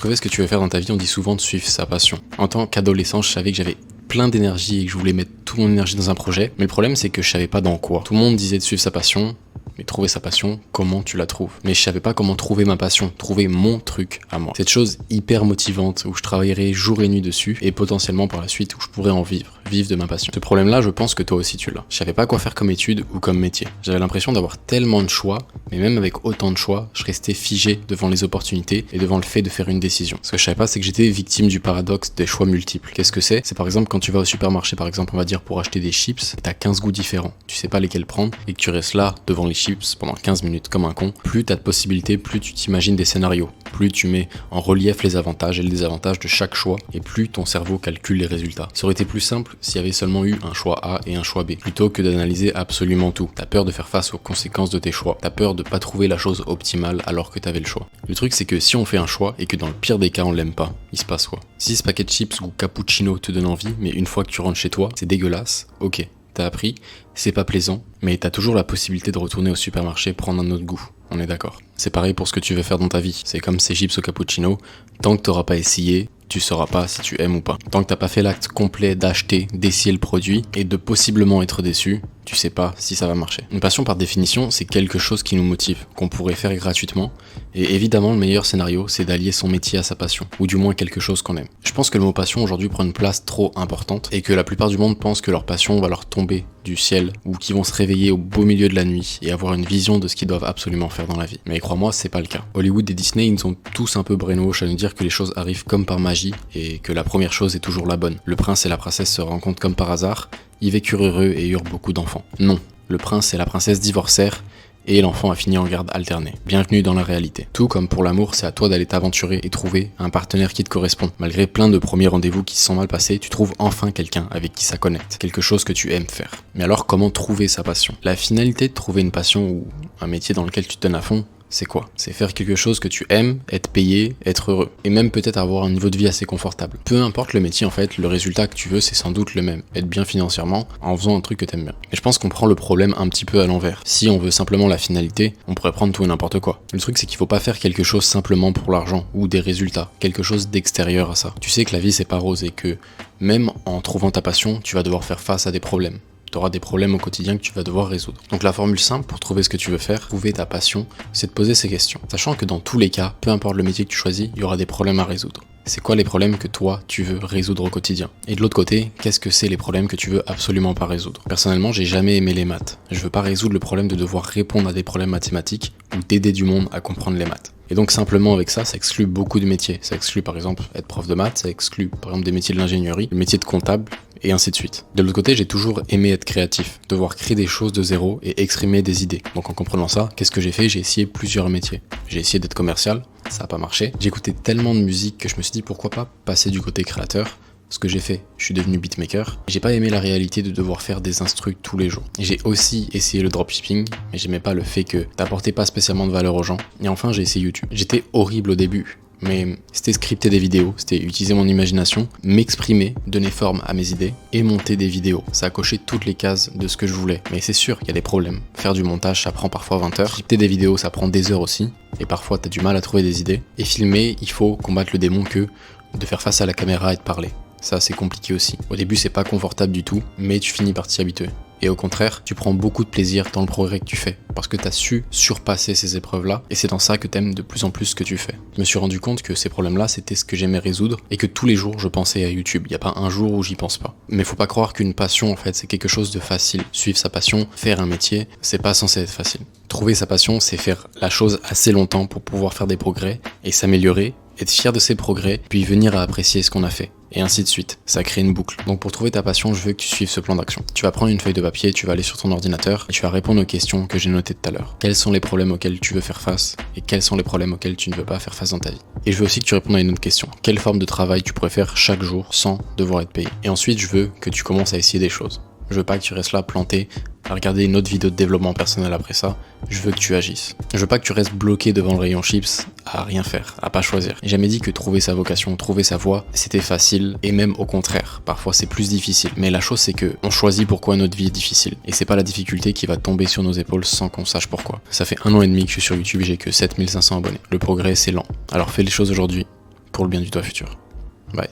trouver ce que tu veux faire dans ta vie, on dit souvent de suivre sa passion. En tant qu'adolescent, je savais que j'avais plein d'énergie et que je voulais mettre toute mon énergie dans un projet, mais le problème c'est que je savais pas dans quoi. Tout le monde disait de suivre sa passion, mais trouver sa passion, comment tu la trouves? Mais je savais pas comment trouver ma passion, trouver mon truc à moi. Cette chose hyper motivante où je travaillerai jour et nuit dessus et potentiellement par la suite où je pourrais en vivre de ma passion. Ce problème-là, je pense que toi aussi tu l'as. Je savais pas quoi faire comme étude ou comme métier. J'avais l'impression d'avoir tellement de choix, mais même avec autant de choix, je restais figé devant les opportunités et devant le fait de faire une décision. Ce que je savais pas, c'est que j'étais victime du paradoxe des choix multiples. Qu'est-ce que c'est? C'est par exemple quand tu vas au supermarché, par exemple, on va dire pour acheter des chips, t'as 15 goûts différents. Tu sais pas lesquels prendre et que tu restes là devant les chips pendant 15 minutes comme un con. Plus t'as de possibilités, plus tu t'imagines des scénarios. Plus tu mets en relief les avantages et les désavantages de chaque choix et plus ton cerveau calcule les résultats. Ça aurait été plus simple s'il y avait seulement eu un choix A et un choix B, plutôt que d'analyser absolument tout. T'as peur de faire face aux conséquences de tes choix. T'as peur de pas trouver la chose optimale alors que t'avais le choix. Le truc c'est que si on fait un choix et que dans le pire des cas on l'aime pas, il se passe quoi? Si ce paquet de chips ou cappuccino te donne envie, mais une fois que tu rentres chez toi, c'est dégueulasse, ok. T'as appris, c'est pas plaisant, mais t'as toujours la possibilité de retourner au supermarché prendre un autre goût. On est d'accord. C'est pareil pour ce que tu veux faire dans ta vie. C'est comme ces chips au cappuccino. Tant que t'auras pas essayé, tu sauras pas si tu aimes ou pas. Tant que t'as pas fait l'acte complet d'acheter, d'essayer le produit et de possiblement être déçu, tu sais pas si ça va marcher. Une passion par définition, c'est quelque chose qui nous motive, qu'on pourrait faire gratuitement. Et évidemment, le meilleur scénario, c'est d'allier son métier à sa passion, ou du moins quelque chose qu'on aime. Je pense que le mot passion aujourd'hui prend une place trop importante et que la plupart du monde pense que leur passion va leur tomber du ciel ou qu'ils vont se réveiller au beau milieu de la nuit et avoir une vision de ce qu'ils doivent absolument faire dans la vie. Mais crois-moi, c'est pas le cas. Hollywood et Disney, ils sont tous un peu brainwash à nous dire que les choses arrivent comme par magie et que la première chose est toujours la bonne. Le prince et la princesse se rencontrent comme par hasard, ils vécurent heureux et eurent beaucoup d'enfants. Non, le prince et la princesse divorcèrent et l'enfant a fini en garde alternée. Bienvenue dans la réalité. Tout comme pour l'amour, c'est à toi d'aller t'aventurer et trouver un partenaire qui te correspond. Malgré plein de premiers rendez-vous qui se sont mal passés, tu trouves enfin quelqu'un avec qui ça connecte. Quelque chose que tu aimes faire. Mais alors, comment trouver sa passion? La finalité de trouver une passion ou un métier dans lequel tu te donnes à fond, c'est quoi? C'est faire quelque chose que tu aimes, être payé, être heureux. Et même peut-être avoir un niveau de vie assez confortable. Peu importe le métier en fait, le résultat que tu veux c'est sans doute le même. Être bien financièrement en faisant un truc que t'aimes bien. Et je pense qu'on prend le problème un petit peu à l'envers. Si on veut simplement la finalité, on pourrait prendre tout et n'importe quoi. Le truc c'est qu'il faut pas faire quelque chose simplement pour l'argent ou des résultats. Quelque chose d'extérieur à ça. Tu sais que la vie c'est pas rose et que même en trouvant ta passion, tu vas devoir faire face à des problèmes. Tu auras des problèmes au quotidien que tu vas devoir résoudre. Donc la formule simple pour trouver ce que tu veux faire, trouver ta passion, c'est de poser ces questions. Sachant que dans tous les cas, peu importe le métier que tu choisis, il y aura des problèmes à résoudre. C'est quoi les problèmes que toi, tu veux résoudre au quotidien? Et de l'autre côté, qu'est-ce que c'est les problèmes que tu veux absolument pas résoudre? Personnellement, j'ai jamais aimé les maths. Je veux pas résoudre le problème de devoir répondre à des problèmes mathématiques ou d'aider du monde à comprendre les maths. Et donc simplement avec ça exclut beaucoup de métiers. Ça exclut par exemple être prof de maths, ça exclut par exemple des métiers de l'ingénierie, le métier de comptable, et ainsi de suite. De l'autre côté, j'ai toujours aimé être créatif, devoir créer des choses de zéro et exprimer des idées. Donc en comprenant ça, qu'est-ce que j'ai fait? J'ai essayé plusieurs métiers. J'ai essayé d'être commercial, ça a pas marché. J'écoutais tellement de musique que je me suis dit pourquoi pas passer du côté créateur. Ce que j'ai fait, je suis devenu beatmaker. J'ai pas aimé la réalité de devoir faire des instrus tous les jours. J'ai aussi essayé le dropshipping, mais j'aimais pas le fait que t'apportais pas spécialement de valeur aux gens. Et enfin, j'ai essayé YouTube. J'étais horrible au début, mais c'était scripter des vidéos, c'était utiliser mon imagination, m'exprimer, donner forme à mes idées et monter des vidéos. Ça a coché toutes les cases de ce que je voulais. Mais c'est sûr, il y a des problèmes. Faire du montage, ça prend parfois 20 heures. Scripter des vidéos, ça prend des heures aussi. Et parfois, t'as du mal à trouver des idées. Et filmer, il faut combattre le démon que de faire face à la caméra et de parler. Ça, c'est compliqué aussi. Au début, c'est pas confortable du tout, mais tu finis par t'y habituer. Et au contraire, tu prends beaucoup de plaisir dans le progrès que tu fais, parce que t'as su surpasser ces épreuves-là, et c'est dans ça que t'aimes de plus en plus ce que tu fais. Je me suis rendu compte que ces problèmes-là, c'était ce que j'aimais résoudre, et que tous les jours, je pensais à YouTube. Y a pas un jour où j'y pense pas. Mais faut pas croire qu'une passion, en fait, c'est quelque chose de facile. Suivre sa passion, faire un métier, c'est pas censé être facile. Trouver sa passion, c'est faire la chose assez longtemps pour pouvoir faire des progrès, et s'améliorer, être fier de ses progrès, puis venir à apprécier ce qu'on a fait. Et ainsi de suite. Ça crée une boucle. Donc pour trouver ta passion, je veux que tu suives ce plan d'action. Tu vas prendre une feuille de papier, tu vas aller sur ton ordinateur et tu vas répondre aux questions que j'ai notées tout à l'heure. Quels sont les problèmes auxquels tu veux faire face et quels sont les problèmes auxquels tu ne veux pas faire face dans ta vie. Et je veux aussi que tu répondes à une autre question. Quelle forme de travail tu pourrais faire chaque jour sans devoir être payé? Et ensuite, je veux que tu commences à essayer des choses. Je veux pas que tu restes là planté à regarder une autre vidéo de développement personnel après ça. Je veux que tu agisses. Je veux pas que tu restes bloqué devant le rayon chips à rien faire, à pas choisir. J'ai jamais dit que trouver sa vocation, trouver sa voie, c'était facile et même au contraire. Parfois c'est plus difficile. Mais la chose c'est que on choisit pourquoi notre vie est difficile. Et c'est pas la difficulté qui va tomber sur nos épaules sans qu'on sache pourquoi. Ça fait 1 an et demi que je suis sur YouTube et j'ai que 7500 abonnés. Le progrès c'est lent. Alors fais les choses aujourd'hui pour le bien du toi futur. Bye.